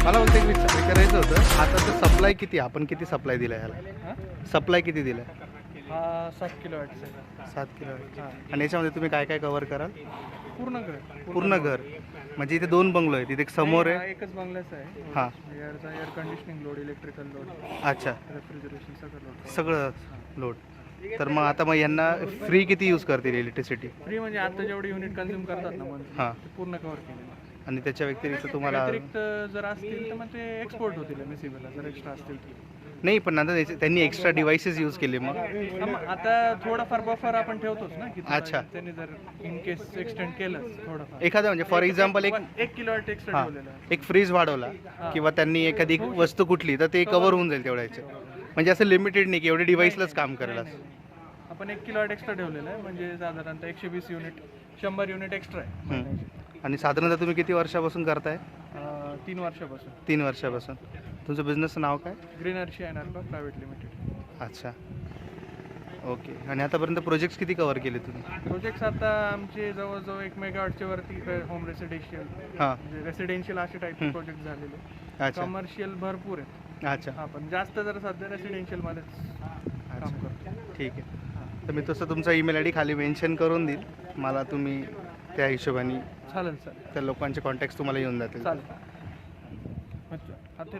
मला बोलते विचारायचं होतं, आता तर सप्लाय किती, आपण किती सप्लाय दिला ह्याला? सप्लाय किती दिला? 7 किलोवॅट. 7 किलोवॅट. आणि याच्यामध्ये तुम्ही काय काय कव्हर कराल? पूर्ण घर. म्हणजे इथे 2 बंगलो आहेत, इथे एक समोर आहे, एकच बंगल्याचा आहे. हां. Air conditioning load, electrical load, अच्छा, रेफ्रिजरेशन, सगळं सगळं लोड. तर मग आता मग यांना फ्री किती यूज करतील इलेक्ट्रिसिटी? फ्री म्हणजे आता जेवढे युनिट कन्झ्युम करतात ना मंथली हां. ते पूर्ण कव्हर केलेलं आहे. आणि त्याच्या व्यतिरिक्त तुम्हाला व्यतिरिक्त जर असतील तर मग ते एक्सपोर्ट होतील MSCBला जर एक्स्ट्रा असतील तर. नाही, पण आता त्यांनी एक्स्ट्रा डिव्हाइसेस यूज केले मग. हा, मग आता थोडाफार बफर आपण ठेवतोच ना की अच्छा. त्यांनी जर इन केस एक्सटेंड केलं थोडंफार एखादा म्हणजे फॉर एक्झाम्पल एक 1 किलोवॅट एक्स्ट्रा हां ठेवलेलं आहे. एक फ्रीज वाढवला किंवा त्यांनी एखादी वस्तू कुठली तर ते कव्हर होऊन जाईल तेवढ्याचे. म्हणजे असं लिमिटेड नाही की एवढे डिव्हाइसलाच काम करेल असं. आपण 1 किलोवॅट एक्स्ट्रा ठेवलेलं आहे म्हणजे साधारणतः 120 युनिट 100 युनिट एक्स्ट्रा आहे. हं. आणि साधारणतः तुम्ही किती वर्षापासून करताय? 3 वर्षापासून. 3 वर्षापासून. तुमचं बिझनेसचं नाव काय? Green energy private limited. अच्छा, ओके. आणि आतापर्यंत प्रोजेक्ट्स किती कव्हर केले तुम्ही? प्रोजेक्ट्स आता आमचे जवळजवळ 1 मेगावॉटच्या वरती होम रेसिडेन्शियल हां. म्हणजे रेसिडेन्शियल असे टाईपचे प्रोजेक्ट झालेले. अच्छा. कमर्शियल भरपूर आहेत. अच्छा. हां, पण जास्त जर सध्या रेसिडेन्शियलमध्येच काम करतो. ठीक आहे. तर मी तसं तुमचा ईमेल आय डी खाली मेन्शन करून देईल. मला तुम्ही त्या हिशोबाने चालेल चालेल त्या लोकांचे कॉन्टॅक्ट्स तुम्हाला येऊन जातील. चालेल. आता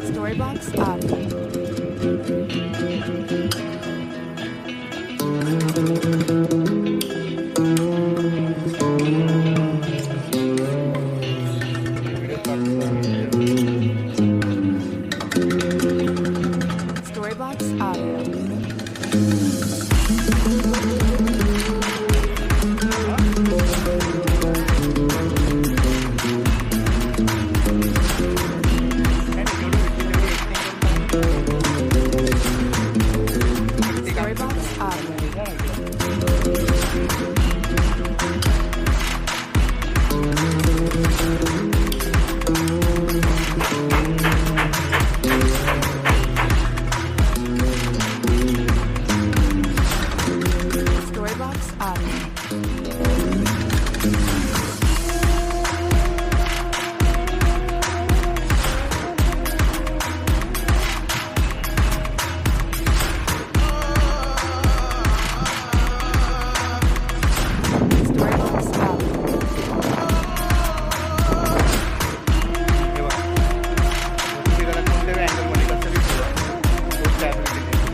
Storybox Audio. Storybox Audio. Storybox Audio. Storybox Audio. Storybox Audio. हे बघा. तुम्ही त्याला कोणत्याही अँगलमध्ये कसं बी ठेवा. तोच त्या ability देईल.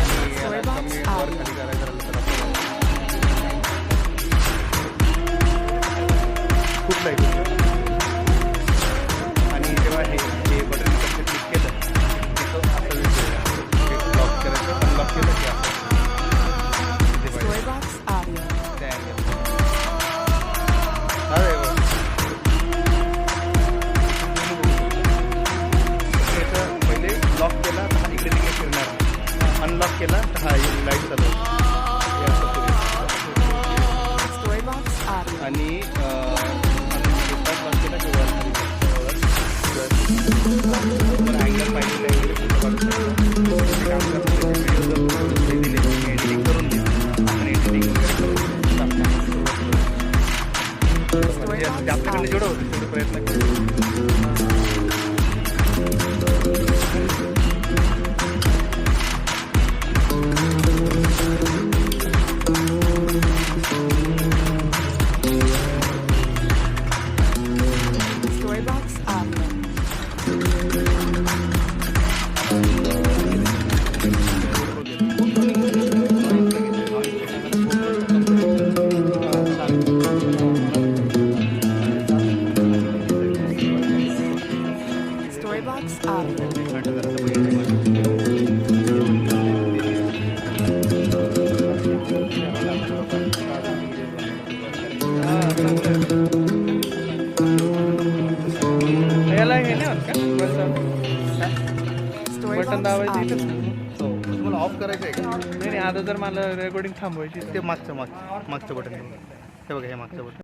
आणि याला कमी वर खाली करायचं राहिलं तर आपल्याला खूप लाईट होतं. आणि जेव्हा हे बटन क्लिक केलं की तो असं लॉक करायचं, अनलॉक केलं की असं device Storybox Audio. त्या angle. अरे वा. याचं पहिले लॉक केला तर हा इकडे तिकडे फिरणार, अनलॉक केला तर हा लाईट चालू होईल. हे असं फिरेल. Storybox Audio. आणि लॉक केला की वर खाली अँगल पाहिजे एडिटिंग करून देईल. आपण एडिटिंग वगैरे करून म्हणजे आपल्याकडे जेवढं होतं तेवढे प्रयत्न करू. Storybox Audio. Storybox Audio. याला हे नाही होत का बटन Storybox दाबायचं Audio. इथंच? हो, तुम्हाला ऑफ करायचं आहे का? नाही नाही, आता जर मला रेकॉर्डिंग थांबवायची ते मागचं बटन. हे बघा, हे मागचं बटन.